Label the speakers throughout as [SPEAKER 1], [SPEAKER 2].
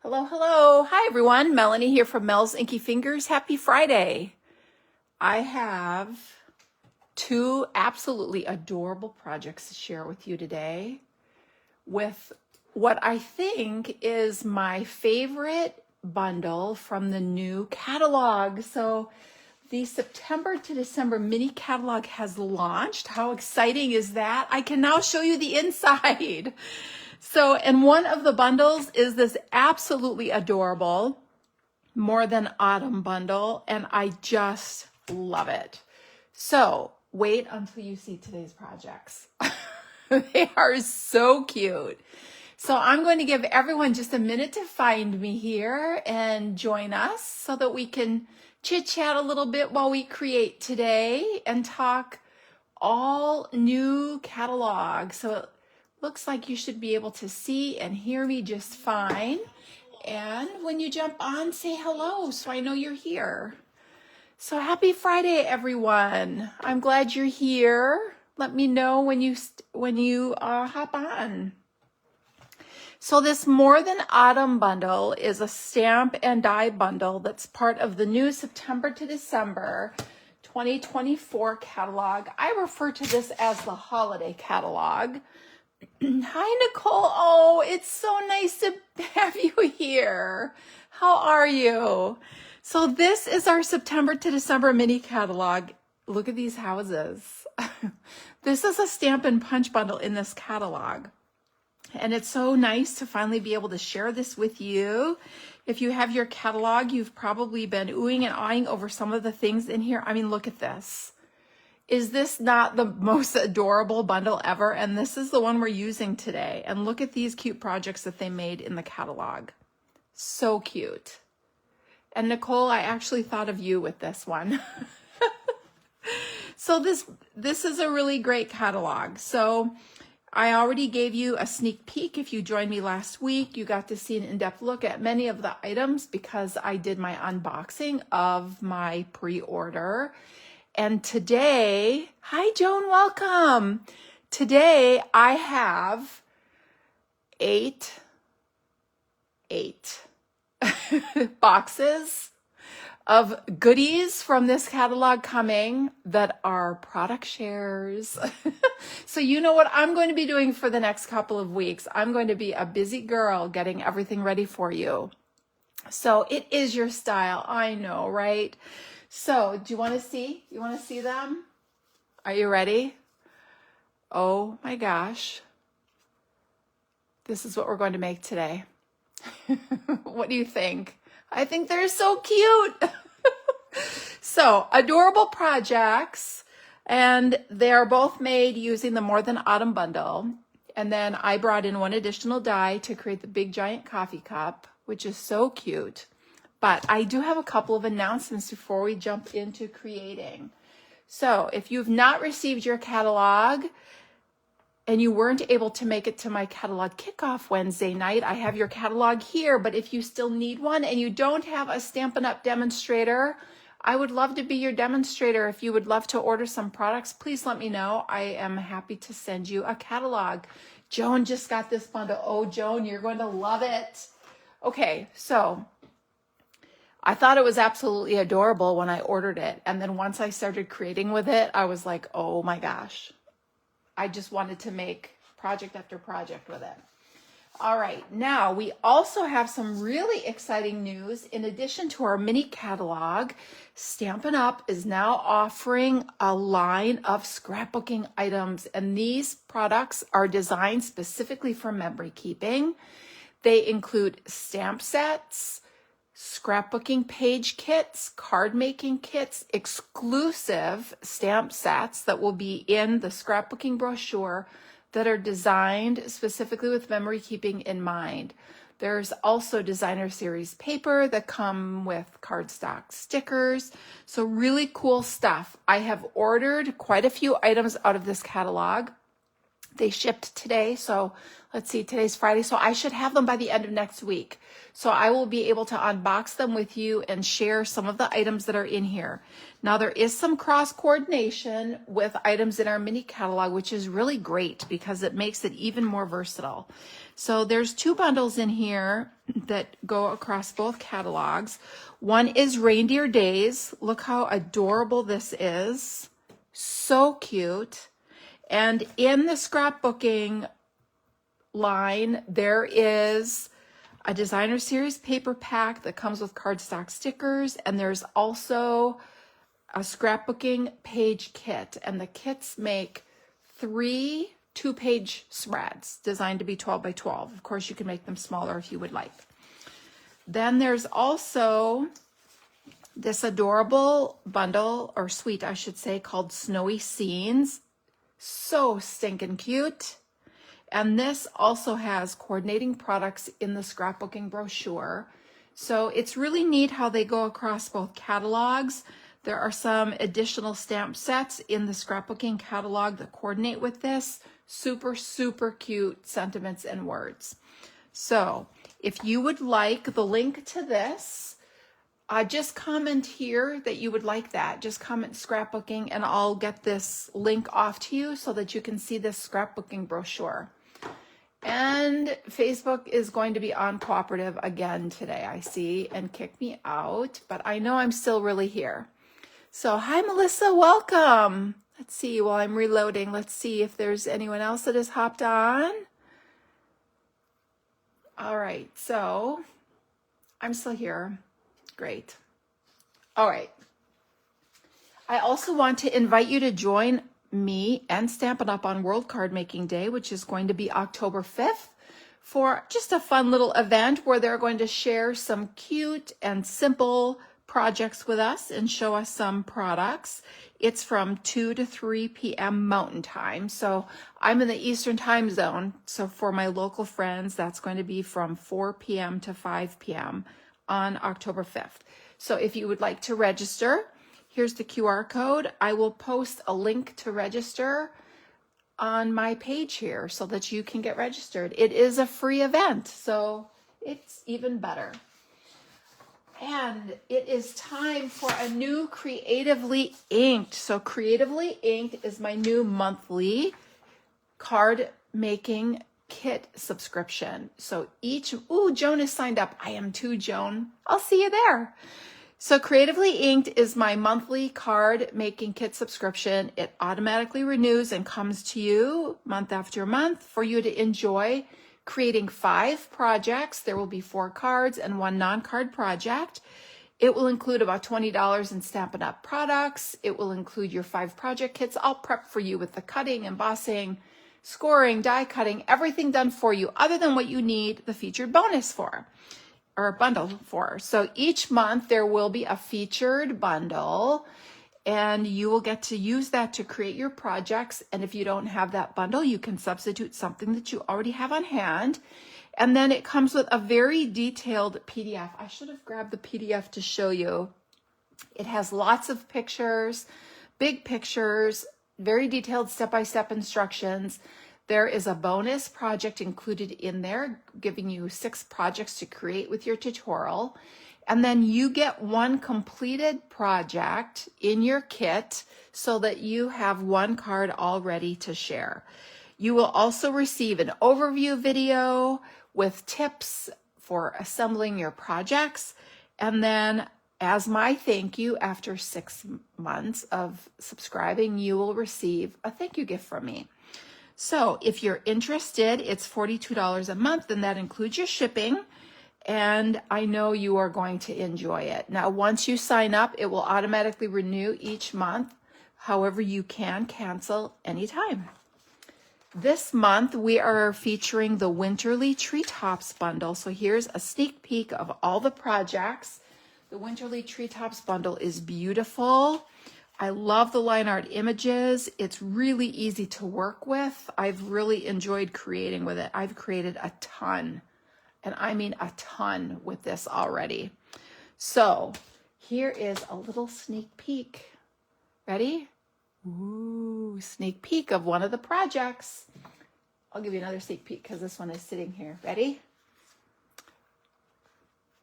[SPEAKER 1] Hello, hello. Hi, everyone. Melanie here from Mel's Inky Fingers. Happy Friday. I have two absolutely adorable projects to share with you today with what I think is my favorite bundle from the new catalog. So the September to December mini catalog has launched. How exciting is that? I can now show you the inside. So, and one of the bundles is this absolutely adorable More Than Autumn bundle, and I just love it. So, wait until you see today's projects. They are so cute. So, I'm going to give everyone just a minute to find me here and join us so that we can chit chat a little bit while we create today and talk all new catalog. So, it looks like you should be able to see and hear me just fine. And when you jump on, say hello so I know you're here. So happy Friday, everyone. I'm glad you're here. Let me know when you hop on. So this More Than Autumn bundle is a stamp and die bundle that's part of the new September to December 2024 catalog. I refer to this as the holiday catalog. Hi, Nicole. Oh, it's so nice to have you here. How are you? So this is our September to December mini catalog. Look at these houses. This is a stamp and punch bundle in this catalog. And it's so nice to finally be able to share this with you. If you have your catalog, you've probably been oohing and awing over some of the things in here. I mean, look at this. Is this not the most adorable bundle ever? And this is the one we're using today. And look at these cute projects that they made in the catalog. So cute. And Nicole, I actually thought of you with this one. So this is a really great catalog. So I already gave you a sneak peek. If you joined me last week, you got to see an in-depth look at many of the items because I did my unboxing of my pre-order. And today, hi Joan, welcome. Today I have eight boxes of goodies from this catalog coming that are product shares. So you know what I'm going to be doing for the next couple of weeks. I'm going to be a busy girl getting everything ready for you. So it is your style, I know, right? So do you want to see? You want to see them? Are you ready? Oh my gosh. This is what we're going to make today. What do you think? I think they're so cute. So adorable projects, and they're both made using the More Than Autumn bundle. And then I brought in one additional die to create the big giant coffee cup, which is so cute. But I do have a couple of announcements before we jump into creating. So if you've not received your catalog and you weren't able to make it to my catalog kickoff Wednesday night, I have your catalog here. But if you still need one and you don't have a Stampin' Up! Demonstrator, I would love to be your demonstrator. If you would love to order some products, please let me know. I am happy to send you a catalog. Joan just got this bundle. Oh, Joan, you're going to love it. Okay, so I thought it was absolutely adorable when I ordered it. And then once I started creating with it, I was like, oh my gosh. I just wanted to make project after project with it. All right, now we also have some really exciting news. In addition to our mini catalog, Stampin' Up! Is now offering a line of scrapbooking items. And these products are designed specifically for memory keeping. They include stamp sets, scrapbooking page kits, card making kits, exclusive stamp sets that will be in the scrapbooking brochure that are designed specifically with memory keeping in mind. There's also designer series paper that come with cardstock stickers. So really cool stuff. I have ordered quite a few items out of this catalog. They shipped today, so let's see, today's Friday, so I should have them by the end of next week. So I will be able to unbox them with you and share some of the items that are in here. Now there is some cross coordination with items in our mini catalog, which is really great because it makes it even more versatile. So there's 2 bundles in here that go across both catalogs. One is Reindeer Days. Look how adorable this is. So cute. And in the scrapbooking line, there is a designer series paper pack that comes with cardstock stickers, and there's also a scrapbooking page kit, and the kits make 3 2-page spreads designed to be 12 by 12. Of course, you can make them smaller if you would like. Then there's also this adorable bundle, or suite, I should say, called Snowy Scenes. So stinking cute. And this also has coordinating products in the scrapbooking brochure. So it's really neat how they go across both catalogs. There are some additional stamp sets in the scrapbooking catalog that coordinate with this. Super, super cute sentiments and words. So if you would like the link to this, just comment here that you would like that. Just comment scrapbooking and I'll get this link off to you so that you can see this scrapbooking brochure. And Facebook is going to be uncooperative again today, I see, and kick me out, but I know I'm still really here. So hi, Melissa, welcome. Let's see, while I'm reloading, let's see if there's anyone else that has hopped on. All right, so I'm still here. Great. All right. I also want to invite you to join me and Stampin' Up! On World Card Making Day, which is going to be October 5th, for just a fun little event where they're going to share some cute and simple projects with us and show us some products. It's from 2 to 3 p.m. Mountain Time. So I'm in the Eastern Time Zone. So for my local friends, that's going to be from 4 p.m. to 5 p.m. on October 5th. So if you would like to register, here's the QR code. I will post a link to register on my page here so that you can get registered. It is a free event, so it's even better. And it is time for a new Creatively Inked. So Creatively Inked is my new monthly card making kit subscription. So Joan is signed up. I am too, Joan. I'll see you there. So Creatively Inked is my monthly card making kit subscription. It automatically renews and comes to you month after month for you to enjoy creating 5 projects. There will be 4 cards and 1 non-card project. It will include about $20 in Stampin' Up! Products. It will include your 5 project kits. I'll prep for you with the cutting, embossing, scoring, die cutting, everything done for you other than what you need the featured bonus for, or a bundle for. So each month there will be a featured bundle and you will get to use that to create your projects. And if you don't have that bundle, you can substitute something that you already have on hand. And then it comes with a very detailed PDF. I should have grabbed the PDF to show you. It has lots of pictures, big pictures, very detailed step-by-step instructions. There is a bonus project included in there, giving you 6 projects to create with your tutorial. And then you get 1 completed project in your kit so that you have 1 card all ready to share. You will also receive an overview video with tips for assembling your projects. And then as my thank you, after 6 months of subscribing, you will receive a thank you gift from me. So if you're interested, it's $42 a month, and that includes your shipping. And I know you are going to enjoy it. Now, once you sign up, it will automatically renew each month. However, you can cancel anytime. This month, we are featuring the Winterly Treetops bundle. So here's a sneak peek of all the projects. The Winterly Treetops bundle is beautiful. I love the line art images. It's really easy to work with. I've really enjoyed creating with it. I've created a ton, and I mean a ton with this already. So here is a little sneak peek. Ready? Ooh, sneak peek of one of the projects. I'll give you another sneak peek because this one is sitting here. Ready?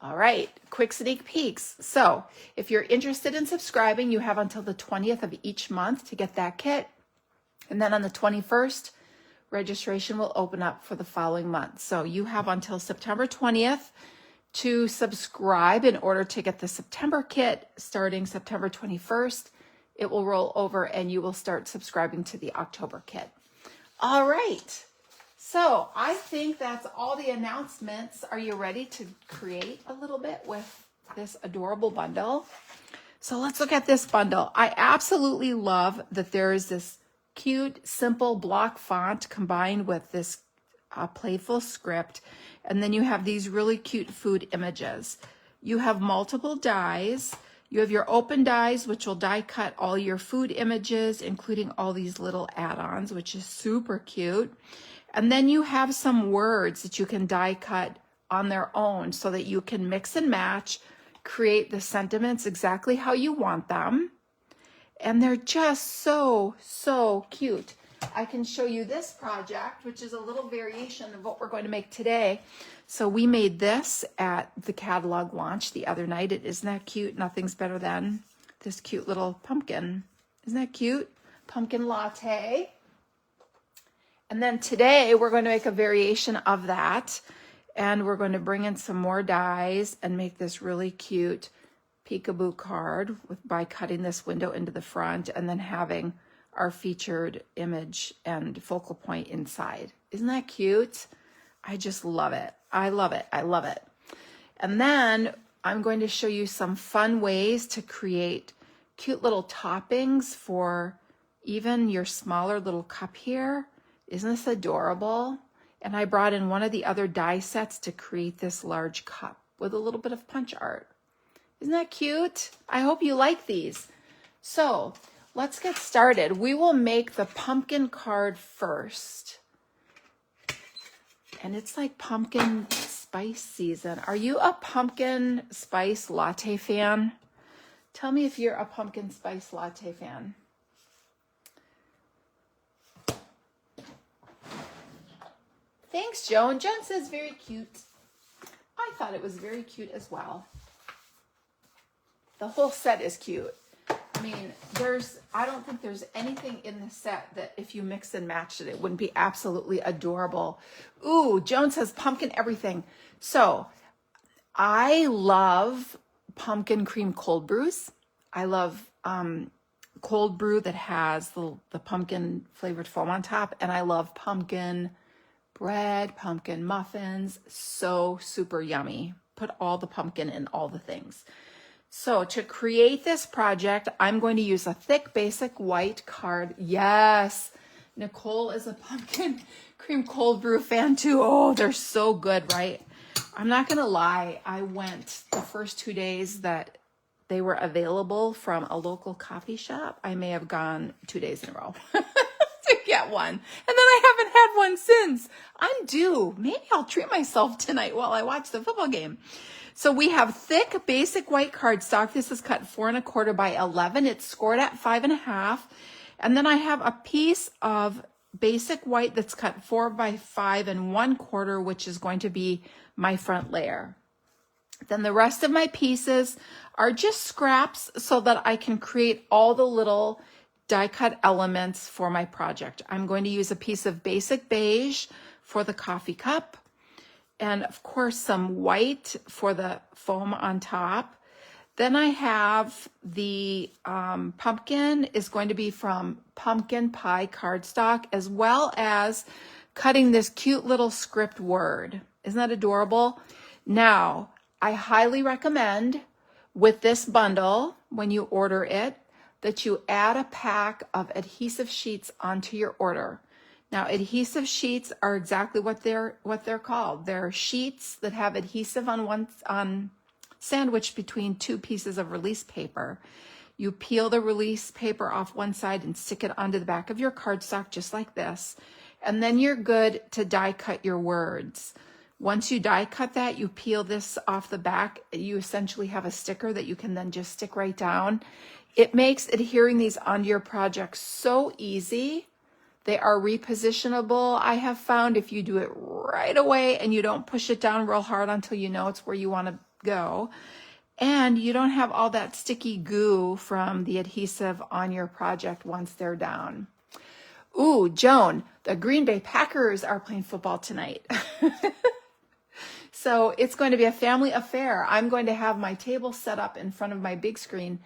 [SPEAKER 1] All right, quick sneak peeks. So if you're interested in subscribing, you have until the 20th of each month to get that kit. And then on the 21st, registration will open up for the following month. So you have until September 20th to subscribe in order to get the September kit. Starting September 21st, it will roll over and you will start subscribing to the October kit. All right. So I think that's all the announcements. Are you ready to create a little bit with this adorable bundle? So let's look at this bundle. I absolutely love that there is this cute, simple block font combined with this playful script. And then you have these really cute food images. You have multiple dies. You have your open dies, which will die cut all your food images, including all these little add-ons, which is super cute. And then you have some words that you can die cut on their own so that you can mix and match, create the sentiments exactly how you want them. And they're just so, so cute. I can show you this project, which is a little variation of what we're going to make today. So we made this at the catalog launch the other night. Isn't that cute? Nothing's better than this cute little pumpkin. Isn't that cute? Pumpkin latte. And then today we're going to make a variation of that. And we're going to bring in some more dies and make this really cute peekaboo card by cutting this window into the front and then having our featured image and focal point inside. Isn't that cute? I just love it. I love it. I love it. And then I'm going to show you some fun ways to create cute little toppings for even your smaller little cup here. Isn't this adorable? And I brought in one of the other die sets to create this large cup with a little bit of punch art. Isn't that cute? I hope you like these. So let's get started. We will make the pumpkin card first. And it's like pumpkin spice season. Are you a pumpkin spice latte fan? Tell me if you're a pumpkin spice latte fan. Thanks, Joan. Joan says very cute. I thought it was very cute as well. The whole set is cute. I mean, I don't think there's anything in the set that if you mix and matched it, it wouldn't be absolutely adorable. Ooh, Joan says pumpkin everything. So I love pumpkin cream cold brews. I love cold brew that has the pumpkin flavored foam on top. And I love pumpkin bread, pumpkin muffins. So super yummy. Put all the pumpkin in all the things. So to create this project, I'm going to use a thick basic white card. Yes, Nicole is a pumpkin cream cold brew fan too. Oh, they're so good, right? I'm not going to lie. I went the first 2 days that they were available from a local coffee shop. I may have gone 2 days in a row to get one. And then I haven't had one since. I'm due. Maybe I'll treat myself tonight while I watch the football game. So we have thick basic white cardstock. This is cut 4 1/4 by 11. It's scored at 5 1/2. And then I have a piece of basic white that's cut 4 by 5 1/4, which is going to be my front layer. Then the rest of my pieces are just scraps so that I can create all the little die cut elements for my project. I'm going to use a piece of basic beige for the coffee cup. And of course, some white for the foam on top. Then I have the pumpkin is going to be from pumpkin pie cardstock, as well as cutting this cute little script word. Isn't that adorable? Now, I highly recommend with this bundle, when you order it, that you add a pack of adhesive sheets onto your order. Now, adhesive sheets are exactly what they're called. They're sheets that have adhesive on sandwiched between 2 pieces of release paper. You peel the release paper off one side and stick it onto the back of your cardstock just like this. And then you're good to die cut your words. Once you die cut that, you peel this off the back. You essentially have a sticker that you can then just stick right down. It makes adhering these onto your project so easy They are repositionable. I have found if you do it right away and you don't push it down real hard until you know it's where you want to go, and you don't have all that sticky goo from the adhesive on your project once they're down. Ooh, Joan, the Green Bay Packers are playing football tonight. So it's going to be a family affair. I'm going to have my table set up in front of my big screen,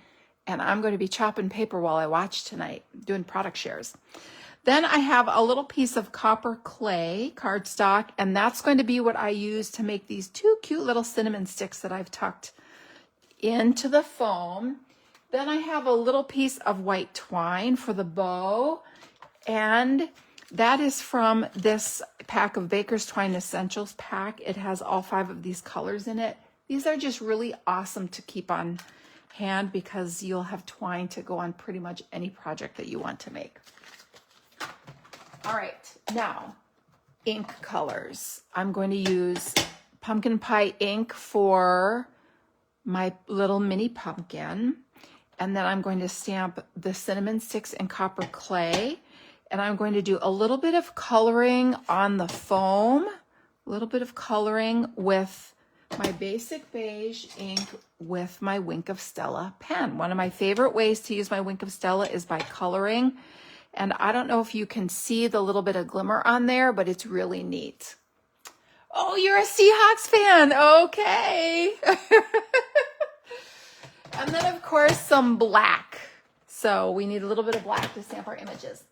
[SPEAKER 1] and I'm going to be chopping paper while I watch tonight, doing product shares. Then I have a little piece of copper clay cardstock, and that's going to be what I use to make these two cute little cinnamon sticks that I've tucked into the foam. Then I have a little piece of white twine for the bow, and that is from this pack of Baker's Twine Essentials pack. It has all 5 of these colors in it. These are just really awesome to keep on hand because you'll have twine to go on pretty much any project that you want to make. All right, now ink colors. I'm going to use pumpkin pie ink for my little mini pumpkin. And then I'm going to stamp the cinnamon sticks in copper clay. And I'm going to do a little bit of coloring on the foam, a little bit of coloring with my basic beige ink with my Wink of Stella pen. One of my favorite ways to use my Wink of Stella is by coloring. And I don't know if you can see the little bit of glimmer on there, but it's really neat. Oh, you're a Seahawks fan. Okay. And then, of course, some black. So we need a little bit of black to stamp our images.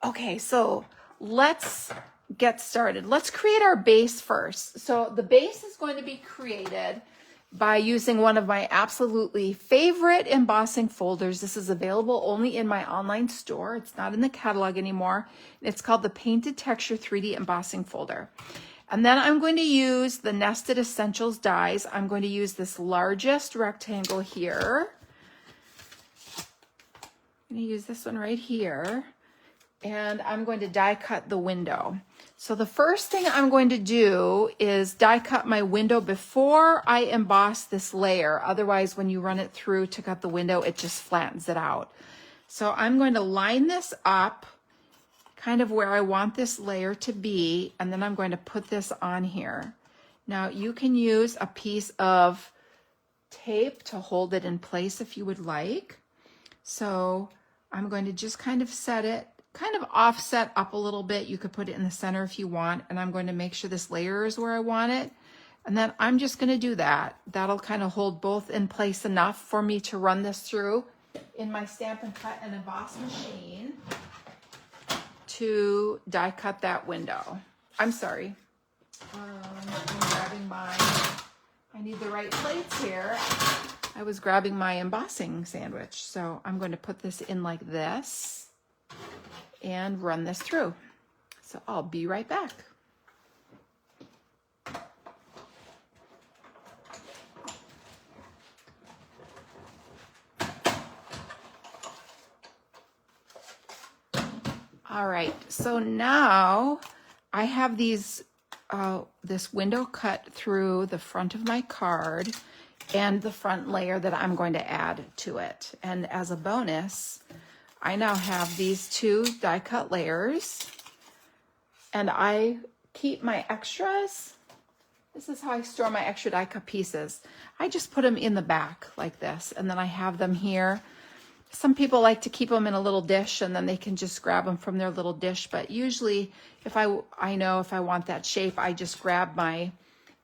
[SPEAKER 1] Okay, so let's get started. Let's create our base first. So the base is going to be created by using one of my absolutely favorite embossing folders. This is available only in my online store. It's not in the catalog anymore. It's called the Painted Texture 3D Embossing Folder. And then I'm going to use the Nested Essentials dies. I'm going to use this largest rectangle here. I'm going to use this one right here. And I'm going to die cut the window. So the first thing I'm going to do is die cut my window before I emboss this layer. Otherwise, when you run it through to cut the window, it just flattens it out. So I'm going to line this up kind of where I want this layer to be, and then I'm going to put this on here. Now you can use a piece of tape to hold it in place if you would like. So I'm going to just kind of set it, kind of offset up a little bit. You could put it in the center if you want, and I'm going to make sure this layer is where I want it. And then I'm just going to do that. That'll kind of hold both in place enough for me to run this through in my Stampin' Cut and Emboss machine to die cut that window. I'm sorry. I'm grabbing I need the right plates here. I was grabbing my embossing sandwich. So I'm going to put this in like this and run this through. So I'll be right back. All right, so now I have these this window cut through the front of my card and the front layer that I'm going to add to it. And as a bonus, I now have these two die cut layers, and I keep my extras. This is how I store my extra die cut pieces. I just put them in the back like this, and then I have them here. Some people like to keep them in a little dish and then they can just grab them from their little dish. But usually if I know if I want that shape, I just grab my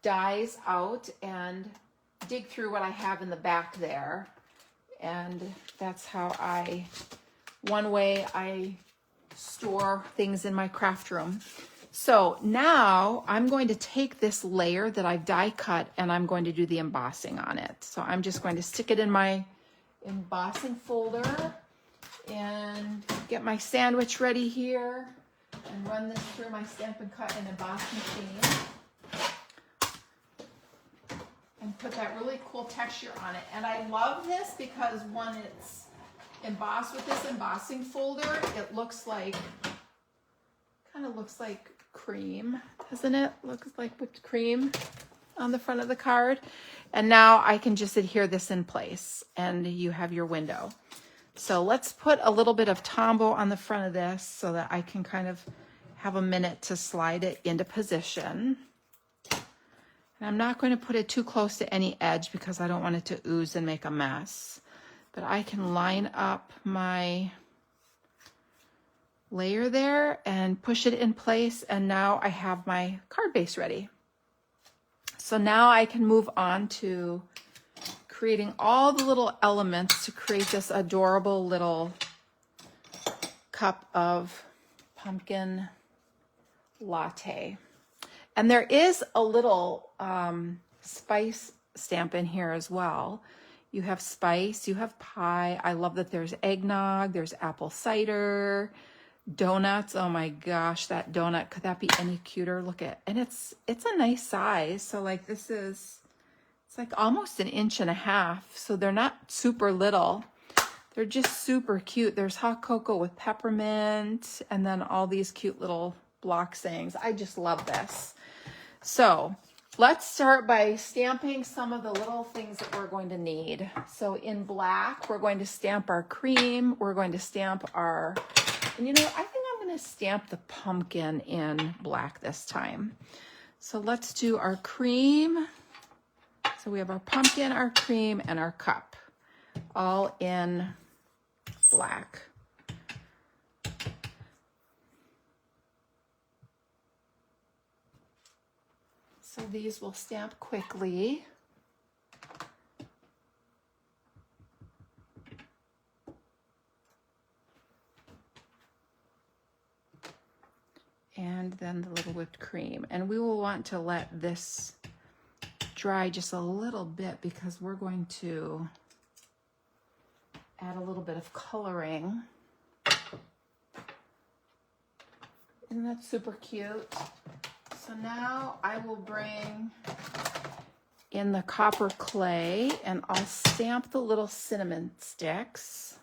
[SPEAKER 1] dies out and dig through what I have in the back there. And that's how one way I store things in my craft room. So now I'm going to take this layer that I've die cut and I'm going to do the embossing on it. So I'm just going to stick it in my embossing folder and get my sandwich ready here and run this through my Stampin' Cut and Emboss machine and put that really cool texture on it. And I love this because when it's embossed with this embossing folder, it looks like, kind of looks like cream, doesn't it? Looks like whipped cream on the front of the card. And now I can just adhere this in place and you have your window. So let's put a little bit of Tombow on the front of this so that I can kind of have a minute to slide it into position. And I'm not going to put it too close to any edge because I don't want it to ooze and make a mess. But I can line up my layer there and push it in place, and now I have my card base ready. So now I can move on to creating all the little elements to create this adorable little cup of pumpkin latte. And there is a little spice stamp in here as well. You have spice, you have pie. I love that there's eggnog, there's apple cider, donuts. Oh my gosh, that donut, could that be any cuter? Look at, and it's a nice size. So like this is, it's like almost 1.5 inches. So they're not super little. They're just super cute. There's hot cocoa with peppermint and then all these cute little block sayings. I just love this. So let's start by stamping some of the little things that we're going to need. So in black, we're going to stamp our cream. We're going to stamp our, and you know, I think I'm going to stamp the pumpkin in black this time. So let's do our cream. So we have our pumpkin, our cream, and our cup all in black. So these will stamp quickly. And then the little whipped cream. And we will want to let this dry just a little bit because we're going to add a little bit of coloring. Isn't that super cute? So now I will bring in the copper clay and I'll stamp the little cinnamon sticks.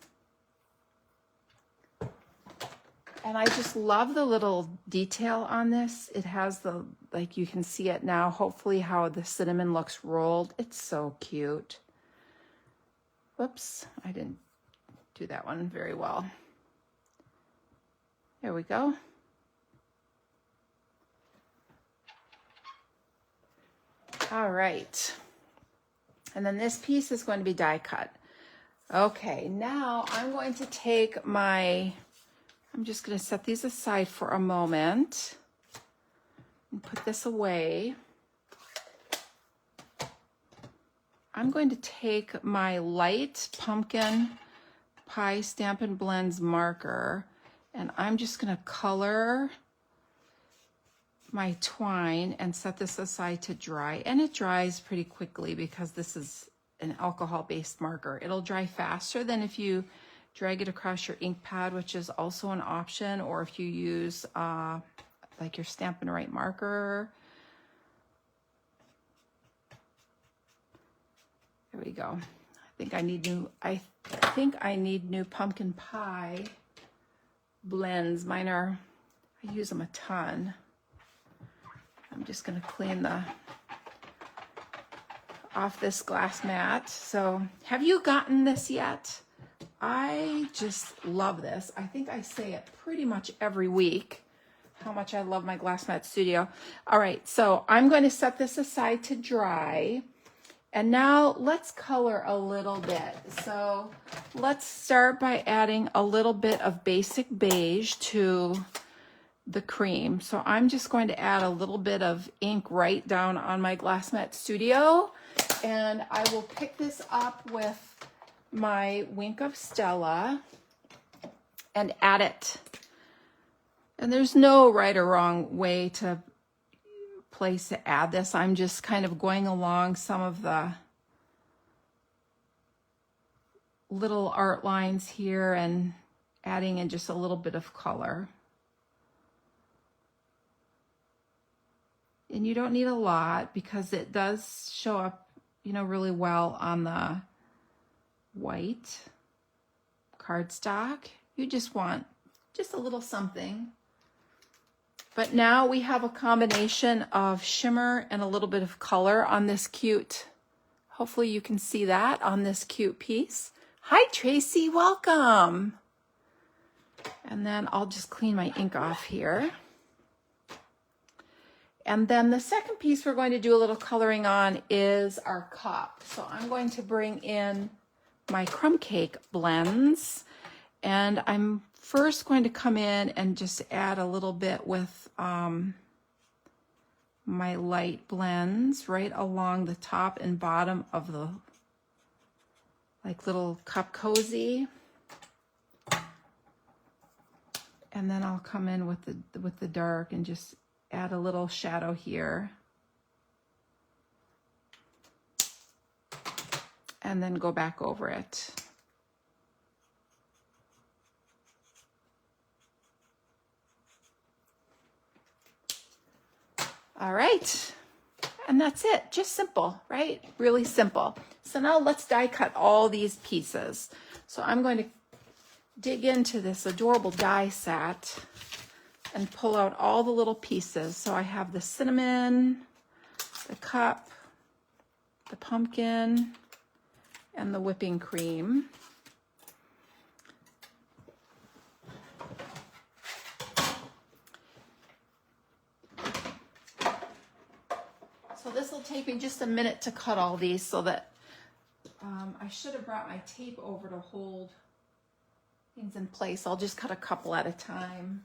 [SPEAKER 1] And I just love the little detail on this. It has the, like you can see it now, hopefully how the cinnamon looks rolled. It's so cute. Whoops, I didn't do that one very well. There we go. All right. And then this piece is going to be die cut. Okay, now I'm going to take my, I'm just going to set these aside for a moment and put this away. I'm going to take my light pumpkin pie Stampin' Blends marker and I'm just going to color my twine and set this aside to dry. And it dries pretty quickly because this is an alcohol-based marker. It'll dry faster than if you drag it across your ink pad, which is also an option, or if you use like your Stampin' Right marker. There we go. I think I need new pumpkin pie blends. Mine are, I use them a ton. I'm just going to clean off this glass mat. So have you gotten this yet? I just love this. I think I say it pretty much every week, how much I love my glass mat studio. All right, so I'm going to set this aside to dry. And now let's color a little bit. So let's start by adding a little bit of basic beige to the cream. So I'm just going to add a little bit of ink right down on my glass mat studio, and I will pick this up with my Wink of Stella and add it. And there's no right or wrong way to place to add this. I'm just kind of going along some of the little art lines here and adding in just a little bit of color. And you don't need a lot because it does show up, you know, really well on the white cardstock. You just want just a little something. But now we have a combination of shimmer and a little bit of color on this cute, hopefully you can see that on this cute piece. Hi, Tracy, welcome. And then I'll just clean my ink off here. And then the second piece we're going to do a little coloring on is our cup. So I'm going to bring in my crumb cake blends. And I'm first going to come in and just add a little bit with my light blends right along the top and bottom of the like little cup cozy. And then I'll come in with the dark and just add a little shadow here. And then go back over it. All right, and that's it, just simple, right? Really simple. So now let's die cut all these pieces. So I'm going to dig into this adorable die set and pull out all the little pieces. So I have the cinnamon, the cup, the pumpkin, and the whipping cream. So this will take me just a minute to cut all these so that I should have brought my tape over to hold things in place. I'll just cut a couple at a time.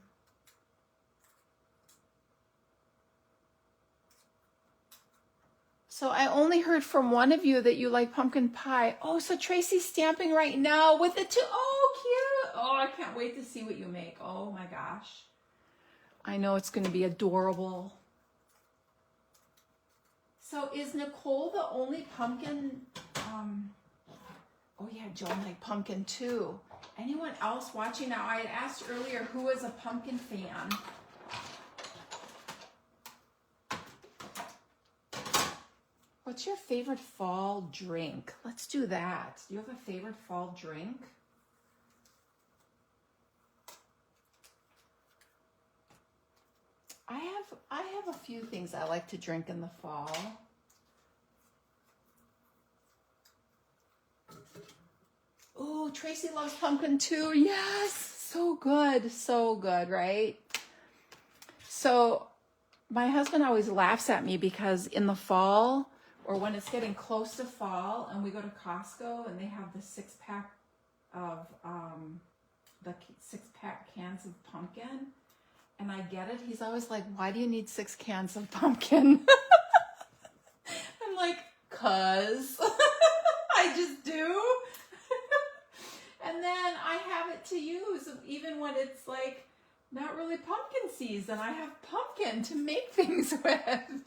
[SPEAKER 1] So I only heard from one of you that you like pumpkin pie. Oh, so Tracy's stamping right now with it too. Oh, cute. Oh, I can't wait to see what you make. Oh my gosh. I know it's going to be adorable. So is Nicole the only pumpkin? Oh yeah, Joan liked pumpkin too. Anyone else watching now? I had asked earlier who is a pumpkin fan. What's your favorite fall drink? Let's do that. Do you have a favorite fall drink? I have a few things I like to drink in the fall. Oh, Tracy loves pumpkin too. Yes, so good, right? So my husband always laughs at me because in the fall, or when it's getting close to fall and we go to Costco and they have the 6-pack of the 6-pack cans of pumpkin, and I get it, he's always like, why do you need 6 cans of pumpkin? I'm like, 'cause I just do. And then I have it to use even when it's like not really pumpkin season. I have pumpkin to make things with.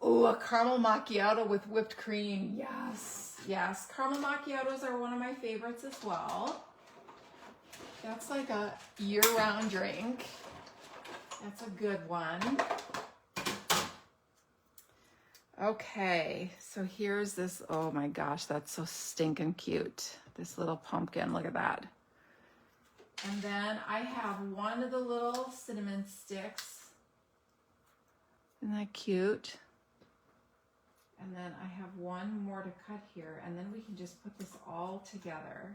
[SPEAKER 1] Oh, a caramel macchiato with whipped cream. Yes, yes. Caramel macchiatos are one of my favorites as well. That's like a year-round drink. That's a good one. Okay, so here's this. Oh my gosh, that's so stinking cute. This little pumpkin, look at that. And then I have one of the little cinnamon sticks. Isn't that cute? And then I have one more to cut here, and then we can just put this all together.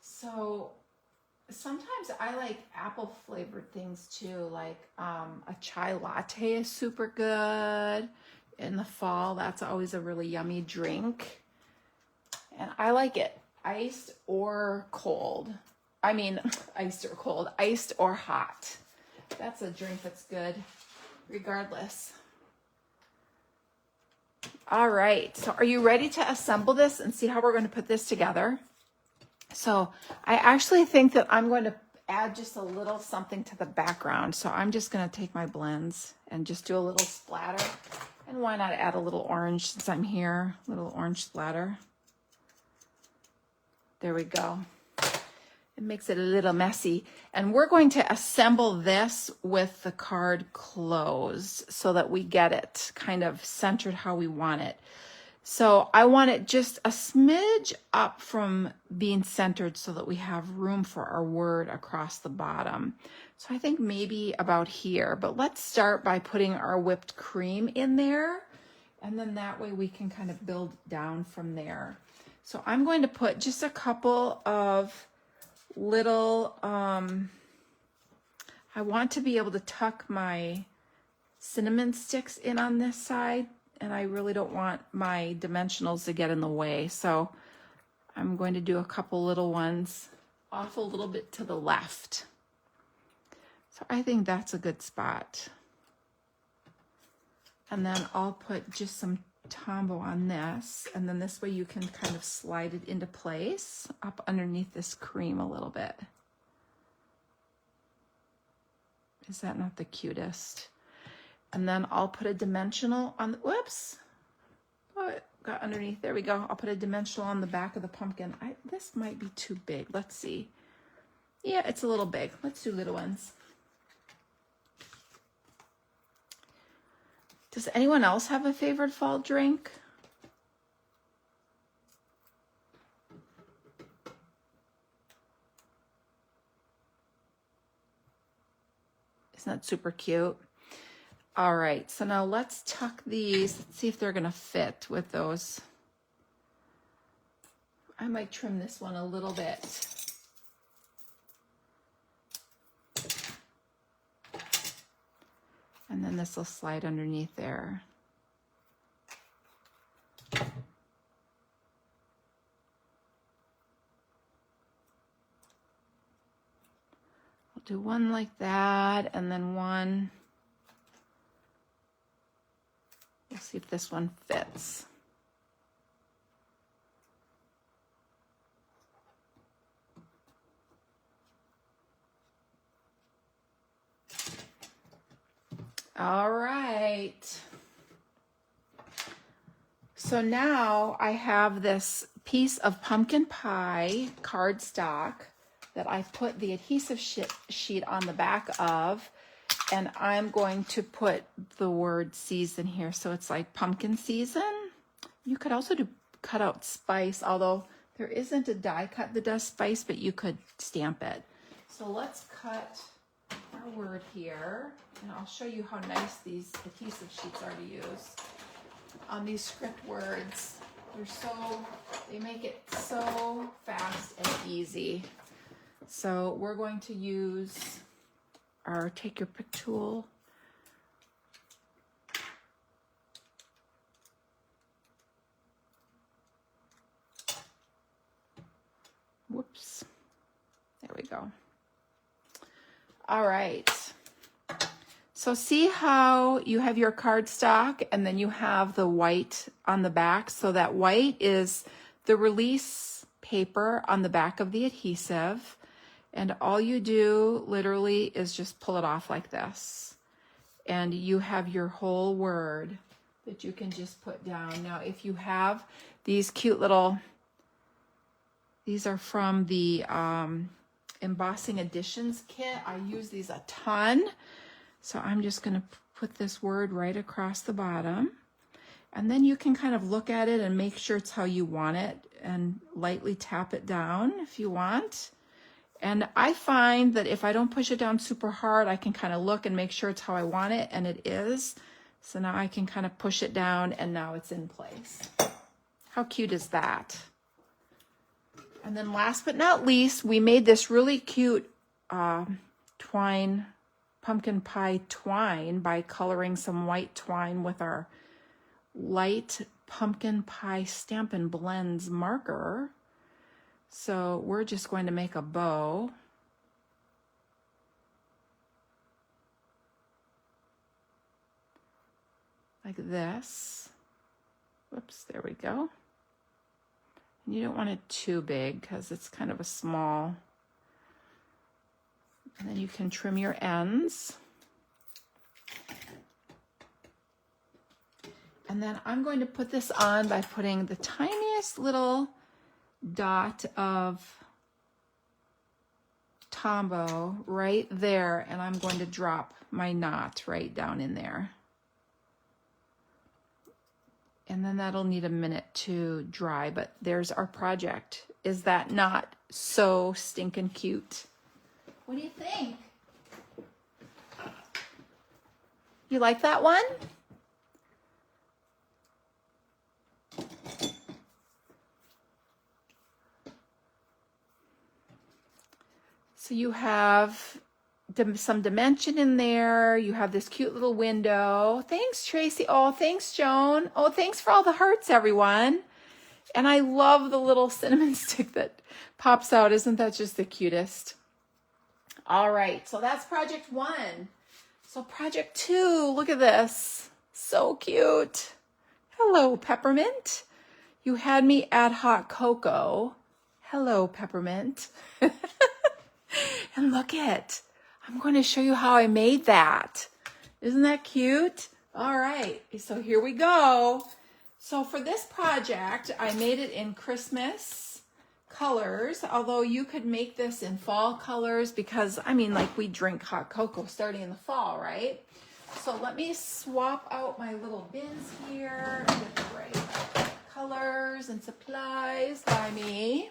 [SPEAKER 1] So sometimes I like apple flavored things too, like a chai latte is super good in the fall. That's always a really yummy drink. And I like it iced or cold. I mean, iced or cold, iced or hot. That's a drink that's good regardless. All right, so are you ready to assemble this and see how we're going to put this together? So I actually think that I'm going to add just a little something to the background. So I'm just going to take my blends and just do a little splatter. And why not add a little orange since I'm here? A little orange splatter. There we go. It makes it a little messy. And we're going to assemble this with the card closed so that we get it kind of centered how we want it. So I want it just a smidge up from being centered so that we have room for our word across the bottom. So I think maybe about here, but let's start by putting our whipped cream in there, and then that way we can kind of build down from there. So I'm going to put just a couple of little, I want to be able to tuck my cinnamon sticks in on this side, and I really don't want my dimensionals to get in the way. So I'm going to do a couple little ones off a little bit to the left. So I think that's a good spot. And then I'll put just some Tombow on this, and then this way you can kind of slide it into place up underneath this cream a little bit. Is that not the cutest? And then I'll put a dimensional on the, whoops, oh, it got underneath, there we go. I'll put a dimensional on the back of the pumpkin. This might be too big, let's see. Yeah, it's a little big. Let's do little ones. Does anyone else have a favorite fall drink? Isn't that super cute? All right, so now let's tuck these. Let's see if they're gonna fit with those. I might trim this one a little bit. And then this will slide underneath there. I'll do one like that, and then one. We'll see if this one fits. All right. So now I have this piece of pumpkin pie cardstock that I've put the adhesive sheet on the back of, and I'm going to put the word season here. So it's like pumpkin season. You could also do cut out spice, although there isn't a die cut that does spice, but you could stamp it. So let's cut our word here, and I'll show you how nice these adhesive sheets are to use on these script words. They make it so fast and easy. So we're going to use our take your pick tool. Whoops. There we go. All right. So see how you have your cardstock and then you have the white on the back. So that white is the release paper on the back of the adhesive. And all you do literally is just pull it off like this. And you have your whole word that you can just put down. Now, if you have these cute little, these are from the Embossing Editions kit. I use these a ton. So I'm just going to put this word right across the bottom. And then you can kind of look at it and make sure it's how you want it and lightly tap it down if you want. And I find that if I don't push it down super hard, I can kind of look and make sure it's how I want it, and it is. So now I can kind of push it down and now it's in place. How cute is that? And then last but not least, we made this really cute twine, pumpkin pie twine by coloring some white twine with our light pumpkin pie Stampin' Blends marker. So we're just going to make a bow. Like this. Whoops, there we go. And you don't want it too big because it's kind of a small. And then you can trim your ends. And then I'm going to put this on by putting the tiniest little dot of Tombow right there, and I'm going to drop my knot right down in there. And then that'll need a minute to dry, but there's our project. Is that not so stinking cute? What do you think? You like that one? So you have some dimension in there. You have this cute little window. Thanks, Tracy. Oh, thanks, Joan. Oh, thanks for all the hearts, everyone. And I love the little cinnamon stick that pops out. Isn't that just the cutest? All right, so that's project 1. So project 2, look at this. So cute. Hello, Peppermint. You had me add hot cocoa. Hello, Peppermint. And look it. I'm going to show you how I made that. Isn't that cute? All right, so here we go. So for this project, I made it in Christmas colors, although you could make this in fall colors because, I mean, like we drink hot cocoa starting in the fall, right? So let me swap out my little bins here and get the right colors and supplies by me.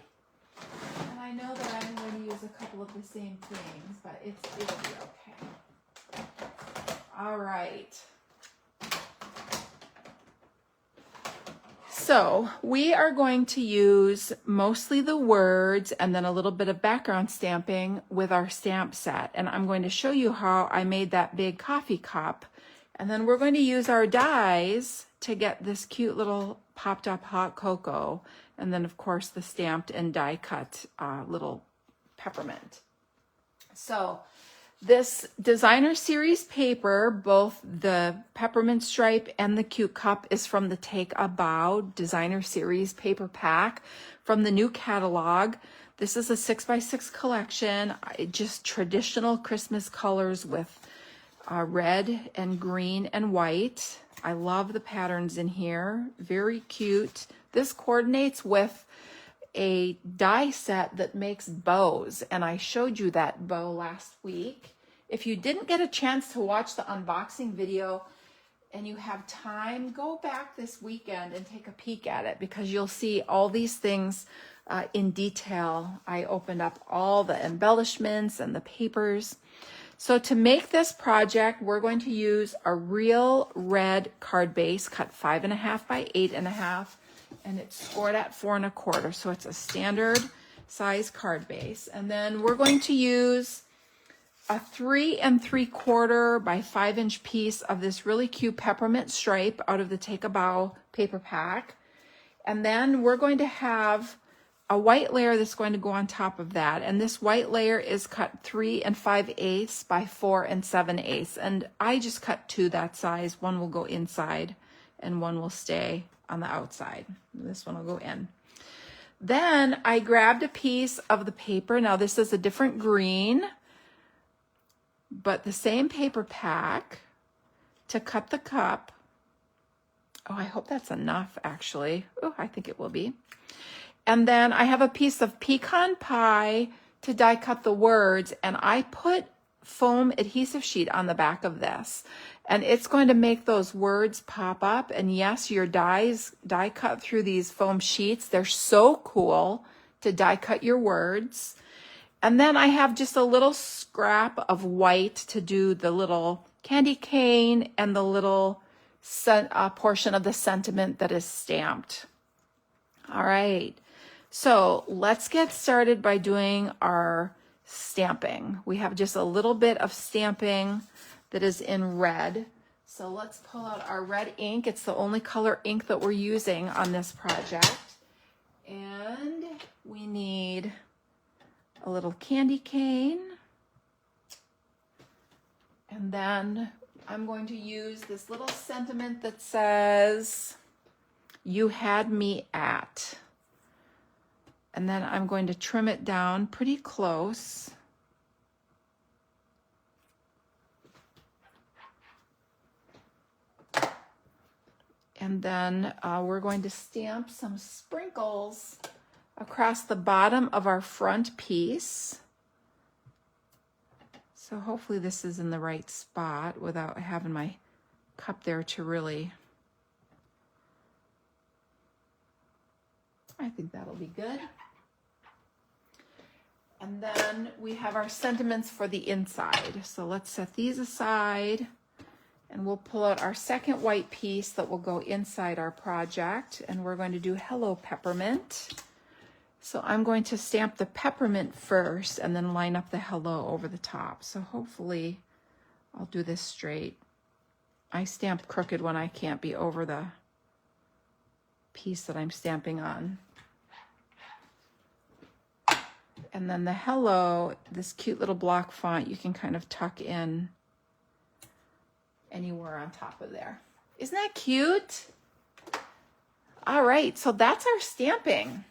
[SPEAKER 1] And I know that I'm going to use a couple of the same things, but it'll be okay. All right. So we are going to use mostly the words and then a little bit of background stamping with our stamp set. And I'm going to show you how I made that big coffee cup. And then we're going to use our dies to get this cute little popped up hot cocoa. And then of course the stamped and die cut little peppermint. So this designer series paper, both the peppermint stripe and the cute cup, is from the Take a Bow designer series paper pack from the new catalog. This is a 6x6 collection, just traditional Christmas colors with red and green and white. I love the patterns in here, very cute. This coordinates with a die set that makes bows, and I showed you that bow last week. If you didn't get a chance to watch the unboxing video and you have time, go back this weekend and take a peek at it because you'll see all these things in detail. I opened up all the embellishments and the papers. So to make this project, we're going to use a real red card base cut 5.5 by 8.5, and it's scored at 4 1/4. So it's a standard size card base. And then we're going to use a 3 3/4 by 5-inch piece of this really cute peppermint stripe out of the Take a Bow paper pack. And then we're going to have a white layer that's going to go on top of that. And this white layer is cut 3 5/8 by 4 7/8. And I just cut 2 that size. One will go inside and one will stay on the outside. This one will go in. Then I grabbed a piece of the paper. Now this is a different green, but the same paper pack to cut the cup. Oh, I hope that's enough actually. Oh, I think it will be. And then I have a piece of pecan pie to die cut the words, and I put foam adhesive sheet on the back of this, and it's going to make those words pop up. And yes, your die cut through these foam sheets. They're so cool to die cut your words. And then I have just a little scrap of white to do the little candy cane and the little portion of the sentiment that is stamped. All right. So let's get started by doing our stamping. We have just a little bit of stamping that is in red. So let's pull out our red ink. It's the only color ink that we're using on this project. And we need a little candy cane. And then I'm going to use this little sentiment that says, "You had me at." And then I'm going to trim it down pretty close. And then we're going to stamp some sprinkles across the bottom of our front piece. So hopefully this is in the right spot without having my cup there to really I think that'll be good. And then we have our sentiments for the inside. So let's set these aside and we'll pull out our second white piece that will go inside our project. And we're going to do Hello Peppermint. So I'm going to stamp the peppermint first and then line up the hello over the top. So hopefully I'll do this straight. I stamp crooked when I can't be over the piece that I'm stamping on. And then the hello, this cute little block font, you can kind of tuck in anywhere on top of there. Isn't that cute? All right, so that's our stamping.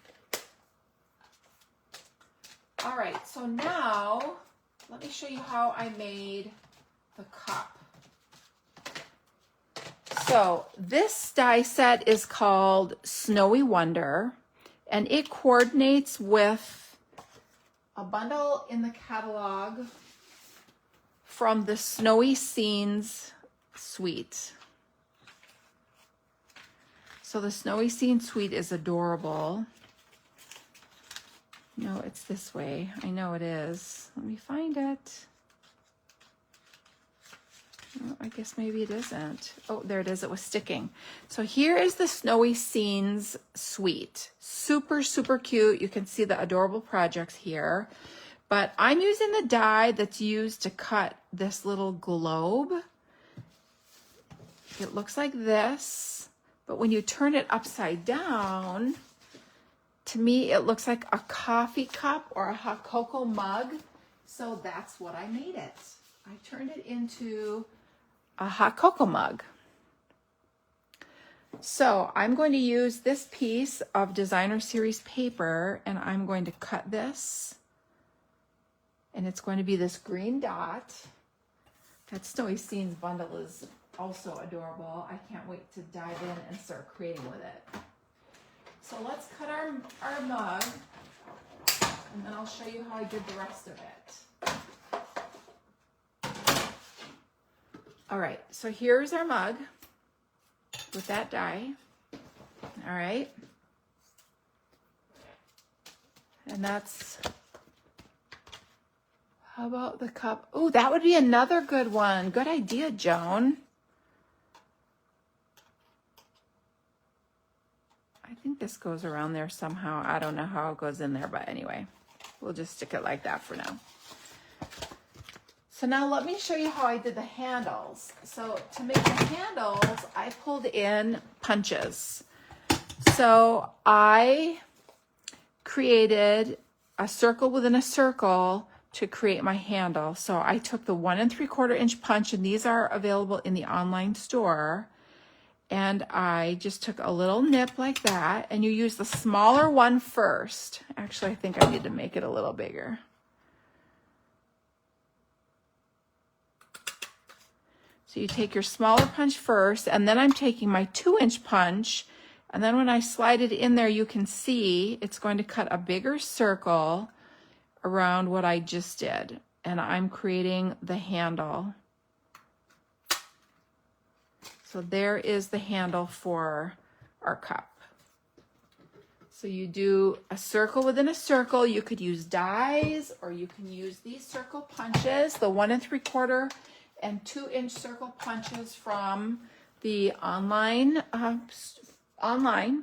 [SPEAKER 1] All right, so now let me show you how I made the cup. So this die set is called Snowy Wonder, and it coordinates with a bundle in the catalog from the Snowy Scenes suite. So the Snowy Scenes suite is adorable. No, it's this way. I know it is. Let me find it. Oh, I guess maybe it isn't. Oh, there it is. It was sticking. So here is the Snowy Scenes suite. Super, super cute. You can see the adorable projects here. But I'm using the die that's used to cut this little globe. It looks like this. But when you turn it upside down, to me, it looks like a coffee cup or a hot cocoa mug. So that's what I made it. I turned it into a hot cocoa mug. So I'm going to use this piece of Designer Series paper and I'm going to cut this. And it's going to be this green dot. That Snowy Scenes bundle is also adorable. I can't wait to dive in and start creating with it. So let's cut our mug and then I'll show you how I did the rest of it. All right, so here's our mug with that die. All right. And that's, how about the cup? Oh, that would be another good one. Good idea, Joan. I think this goes around there somehow. I don't know how it goes in there, but anyway, we'll just stick it like that for now. So now let me show you how I did the handles. So to make the handles, I pulled in punches. So I created a circle within a circle to create my handle. So I took the 1 3/4 inch punch, and these are available in the online store. And I just took a little nip like that, and you use the smaller one first. Actually, I think I need to make it a little bigger. So you take your smaller punch first, and then I'm taking my 2-inch punch, and then when I slide it in there, you can see it's going to cut a bigger circle around what I just did. And I'm creating the handle. So there is the handle for our cup. So you do a circle within a circle. You could use dies, or you can use these circle punches, the 1 3/4 and 2-inch circle punches from the online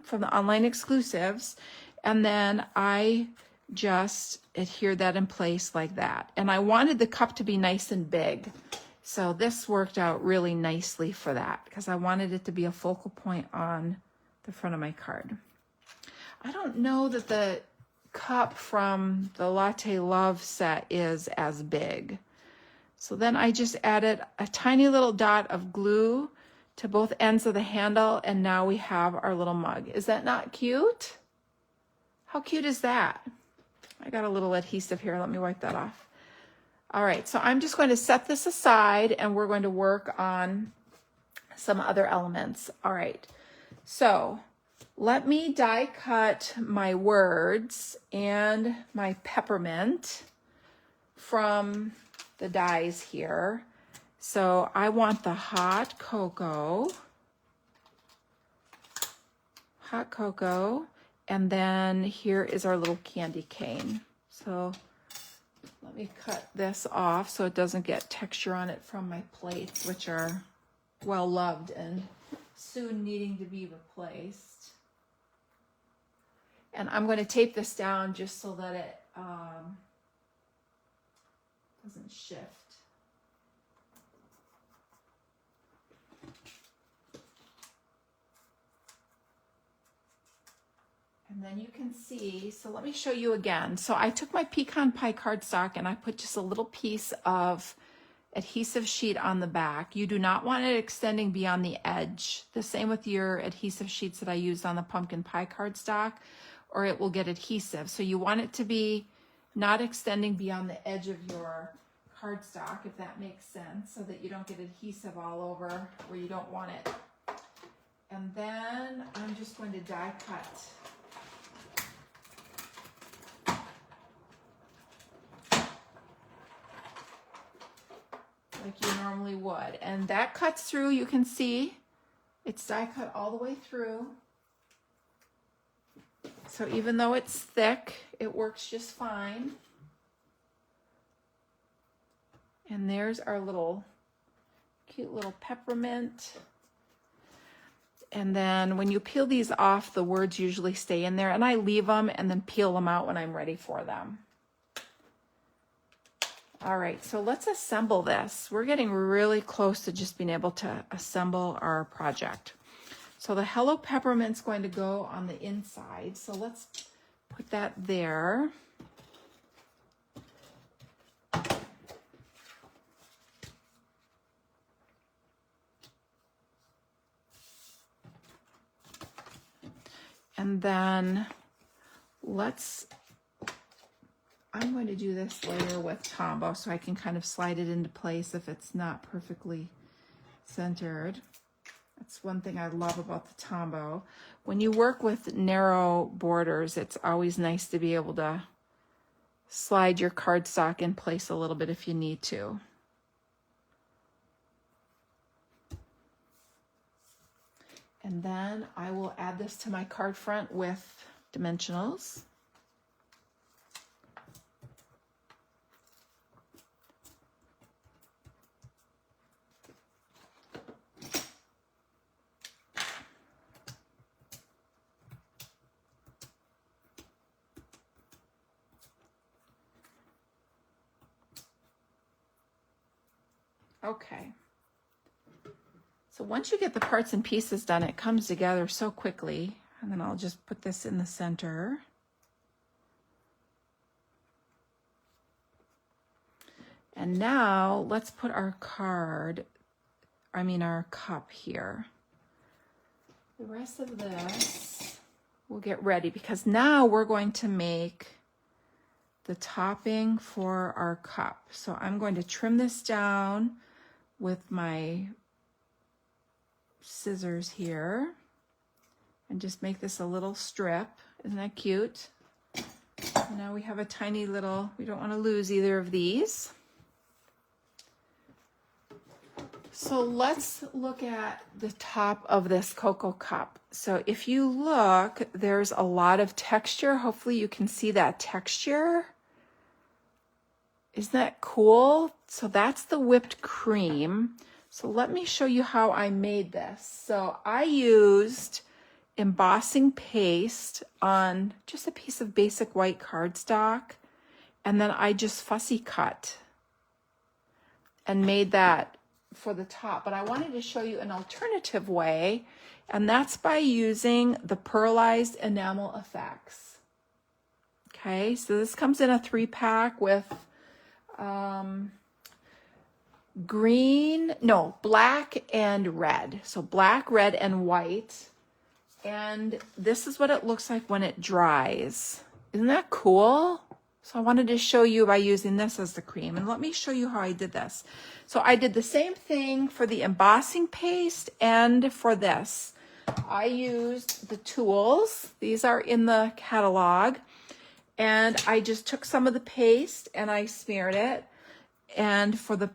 [SPEAKER 1] from the online exclusives. And then I just adhere that in place like that. And I wanted the cup to be nice and big. So this worked out really nicely for that because I wanted it to be a focal point on the front of my card. I don't know that the cup from the Latte Love set is as big. So then I just added a tiny little dot of glue to both ends of the handle, and now we have our little mug. Is that not cute? How cute is that? I got a little adhesive here. Let me wipe that off. All right, so I'm just going to set this aside and we're going to work on some other elements. All right, so let me die cut my words and my peppermint from the dies here. So I want the hot cocoa, And then here is our little candy cane. So let me cut this off so it doesn't get texture on it from my plates, which are well loved and soon needing to be replaced. And I'm going to tape this down just so that it doesn't shift. And then you can see, so let me show you again. So I took my pecan pie cardstock and I put just a little piece of adhesive sheet on the back. You do not want it extending beyond the edge. The same with your adhesive sheets that I used on the pumpkin pie cardstock, or it will get adhesive. So you want it to be not extending beyond the edge of your cardstock, if that makes sense, so that you don't get adhesive all over where you don't want it. And then I'm just going to die cut. Like you normally would. And that cuts through, you can see it's die cut all the way through. So even though it's thick, it works just fine. And there's our little cute little peppermint. And then when you peel these off, the words usually stay in there, and I leave them and then peel them out when I'm ready for them. All right, so let's assemble this. We're getting really close to just being able to assemble our project. So the Hello Peppermint's going to go on the inside. So let's put that there. And then I'm going to do this layer with Tombow so I can kind of slide it into place if it's not perfectly centered. That's one thing I love about the Tombow. When you work with narrow borders, it's always nice to be able to slide your cardstock in place a little bit if you need to. And then I will add this to my card front with dimensionals. Okay. So once you get the parts and pieces done, it comes together so quickly. And then I'll just put this in the center. And now let's put our our cup here. The rest of this we'll get ready because now we're going to make the topping for our cup. So I'm going to trim this down with my scissors here and just make this a little strip. Isn't that cute? And now we have a tiny little, we don't want to lose either of these. So let's look at the top of this cocoa cup. So if you look, there's a lot of texture. Hopefully you can see that texture. Isn't that cool? So that's the whipped cream. So let me show you how I made this. So I used embossing paste on just a piece of basic white cardstock, and then I just fussy cut and made that for the top. But I wanted to show you an alternative way, and that's by using the Pearlized Enamel Effects. Okay, so this comes in a 3-pack with black and red. So black, red, and white. And this is what it looks like when it dries. Isn't that cool? So I wanted to show you by using this as the cream. And let me show you how I did this. So I did the same thing for the embossing paste and for this. I used the tools. These are in the catalog. And I just took some of the paste and I smeared it. And for the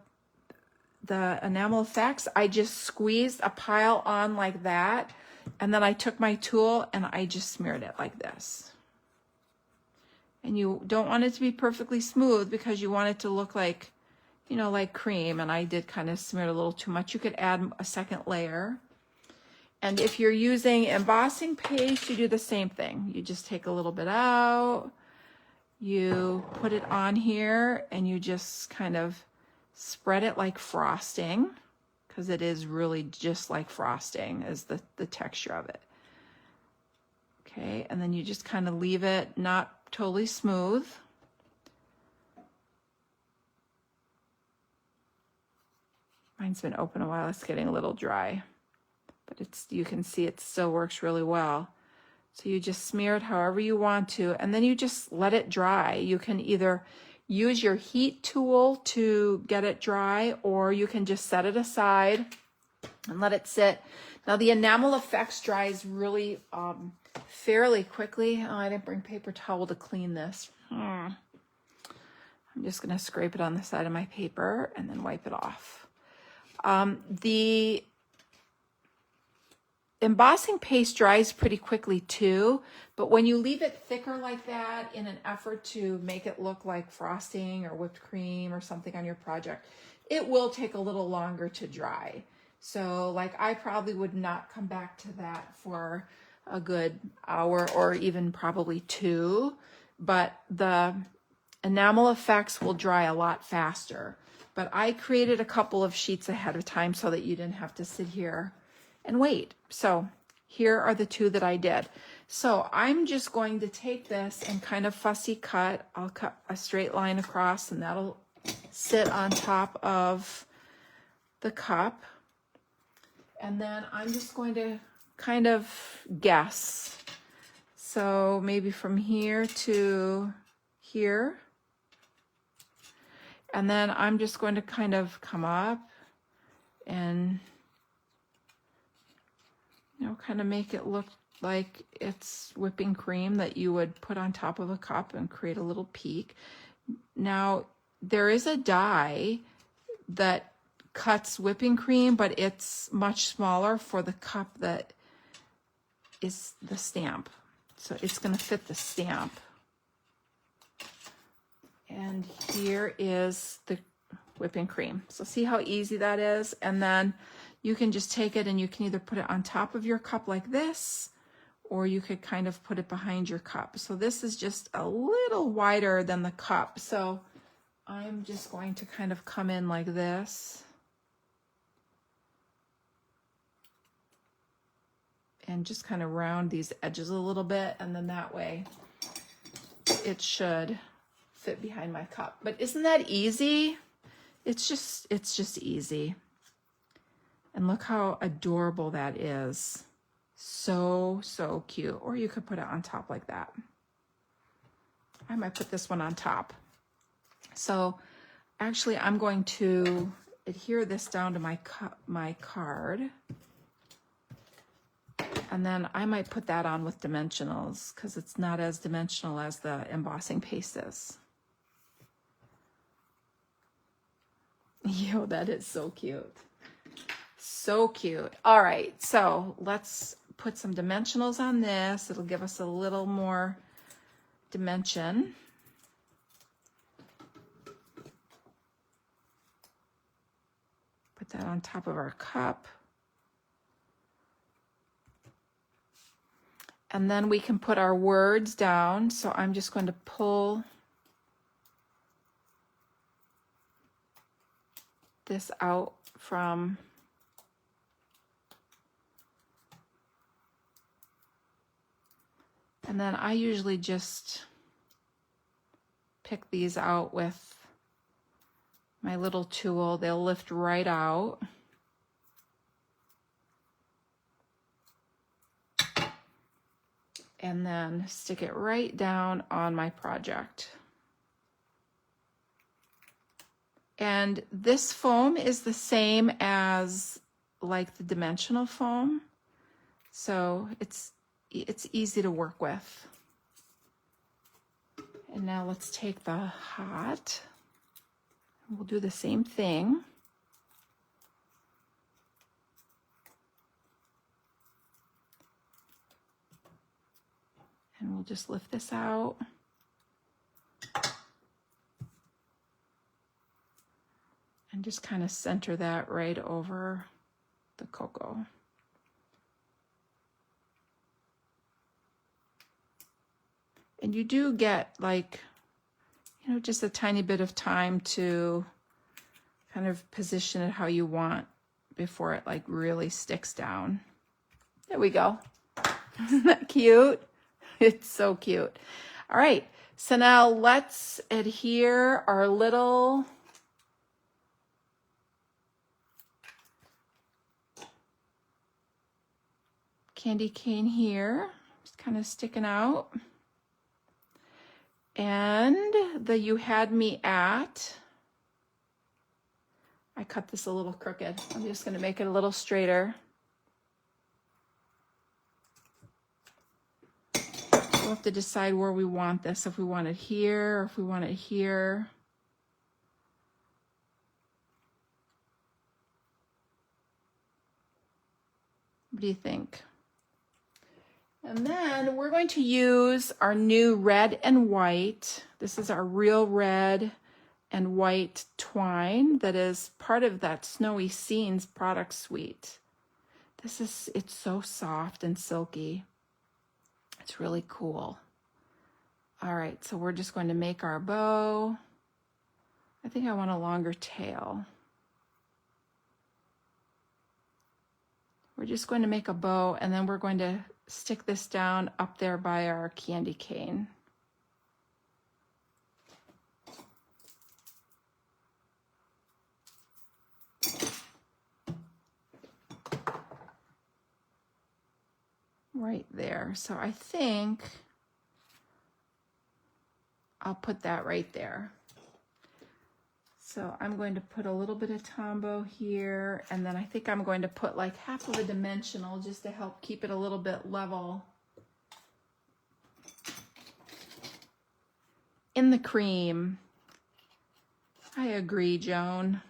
[SPEAKER 1] enamel effects, I just squeezed a pile on like that. And then I took my tool and I just smeared it like this. And you don't want it to be perfectly smooth because you want it to look like, you know, like cream. And I did kind of smear it a little too much. You could add a second layer. And if you're using embossing paste, you do the same thing. You just take a little bit out, you put it on here, and you just kind of spread it like frosting, because it is really just like frosting is the texture of it. Okay, and then you just kind of leave it not totally smooth. Mine's been open a while, it's getting a little dry, but you can see it still works really well. So you just smear it however you want to, and then you just let it dry. You can either use your heat tool to get it dry, or you can just set it aside and let it sit. Now the enamel effects dries really fairly quickly. Oh, I didn't bring paper towel to clean this. I'm just gonna scrape it on the side of my paper and then wipe it off. The embossing paste dries pretty quickly too, but when you leave it thicker like that in an effort to make it look like frosting or whipped cream or something on your project, it will take a little longer to dry. So like I probably would not come back to that for a good hour or even probably 2, but the enamel effects will dry a lot faster. But I created a couple of sheets ahead of time so that you didn't have to sit here and wait. So here are the 2 that I did. So I'm just going to take this and kind of fussy cut. I'll cut a straight line across and that'll sit on top of the cup. And then I'm just going to kind of guess. So maybe from here to here. And then I'm just going to kind of come up and, you know, kind of make it look like it's whipping cream that you would put on top of a cup and create a little peak. Now, there is a die that cuts whipping cream, but it's much smaller for the cup that is the stamp. So it's going to fit the stamp. And here is the whipping cream. So see how easy that is? And then you can just take it and you can either put it on top of your cup like this, or you could kind of put it behind your cup. So this is just a little wider than the cup. So I'm just going to kind of come in like this. And just kind of round these edges a little bit. And then that way it should fit behind my cup. But isn't that easy? It's just easy. And look how adorable that is. So, so cute. Or you could put it on top like that. I might put this one on top. So actually I'm going to adhere this down to my card. And then I might put that on with dimensionals because it's not as dimensional as the embossing paste is. Yo, that is so cute. So cute. All right, so let's put some dimensionals on this. It'll give us a little more dimension. Put that on top of our cup. And then we can put our words down. So I'm just going to pull this out from and then I usually just pick these out with my little tool. They'll lift right out. And then stick it right down on my project. And this foam is the same as like the dimensional foam. So it's easy to work with. And now let's take the hot. We'll do the same thing. And we'll just lift this out. And just kind of center that right over the cocoa. And you do get like, you know, just a tiny bit of time to kind of position it how you want before it like really sticks down. There we go. Isn't that cute? It's so cute. All right, so now let's adhere our little candy cane here. Just kind of sticking out. And the You Had Me At, I cut this a little crooked. I'm just going to make it a little straighter. We'll have to decide where we want this, if we want it here or if we want it here. What do you think? And then we're going to use our new red and white. This is our real red and white twine that is part of that Snowy Scenes product suite. It's so soft and silky. It's really cool. All right, so we're just going to make our bow. I think I want a longer tail. We're just going to make a bow, and then we're going to stick this down up there by our candy cane. Right there. So I think I'll put that right there. So I'm going to put a little bit of Tombow here, and then I think I'm going to put like half of a dimensional just to help keep it a little bit level in the cream. I agree, Joan.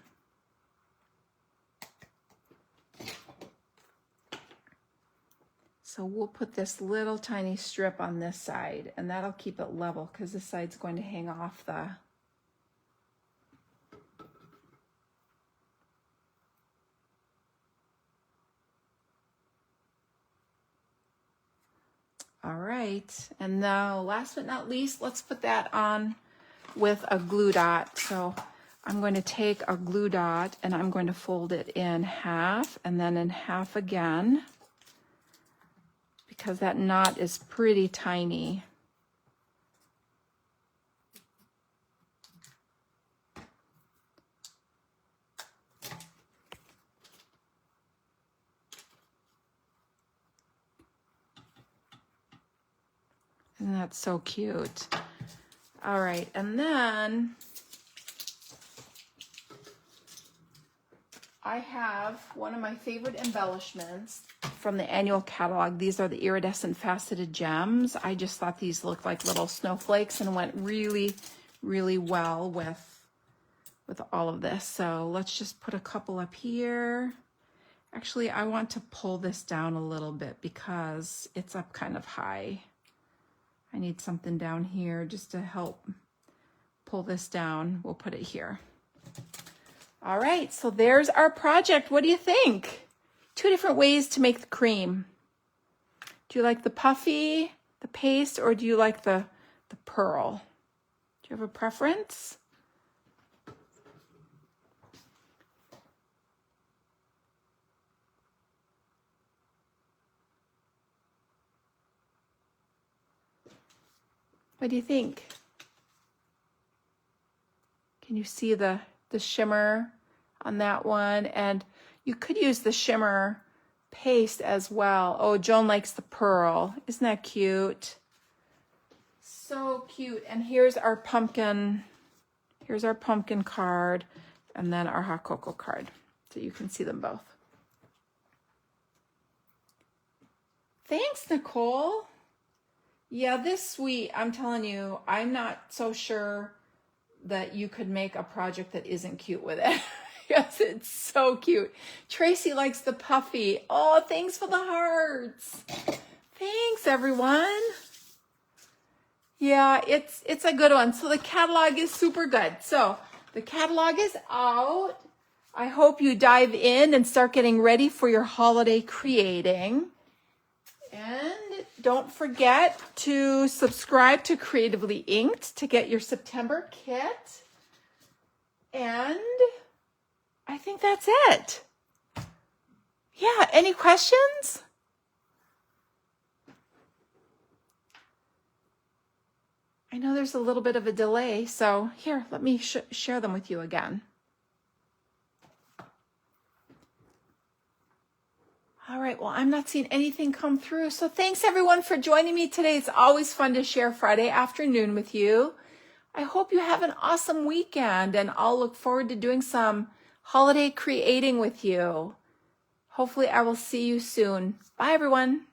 [SPEAKER 1] So we'll put this little tiny strip on this side, and that'll keep it level because this side's going to hang off the All right, and now last but not least, let's put that on with a glue dot. So I'm going to take a glue dot and I'm going to fold it in half and then in half again, because that knot is pretty tiny. And that's so cute. All right, and then I have one of my favorite embellishments from the annual catalog. These are the iridescent faceted gems. I just thought these looked like little snowflakes and went really, really well with all of this. So let's just put a couple up here. Actually, I want to pull this down a little bit because it's up kind of high. I need something down here just to help pull this down. We'll put it here. All right, so there's our project. What do you think? 2 different ways to make the cream. Do you like the puffy, the paste, or do you like the pearl? Do you have a preference? What do you think? Can you see the shimmer on that one? And you could use the shimmer paste as well. Oh, Joan likes the pearl. Isn't that cute? So cute. And here's our pumpkin. Here's our pumpkin card and then our hot cocoa card. So you can see them both. Thanks, Nicole. Yeah, this suite, I'm telling you, I'm not so sure that you could make a project that isn't cute with it. Yes, it's so cute. Tracy likes the puffy. Oh, thanks for the hearts. Thanks, everyone. Yeah, it's a good one. So the catalog is super good. So the catalog is out. I hope you dive in and start getting ready for your holiday creating. And don't forget to subscribe to Creatively Inked to get your September kit. And I think that's it. Yeah, any questions? I know there's a little bit of a delay, so here, let me share them with you again. All right, well, I'm not seeing anything come through, so thanks everyone for joining me today. It's always fun to share Friday afternoon with you. I hope you have an awesome weekend, and I'll look forward to doing some holiday creating with you. Hopefully, I will see you soon. Bye, everyone.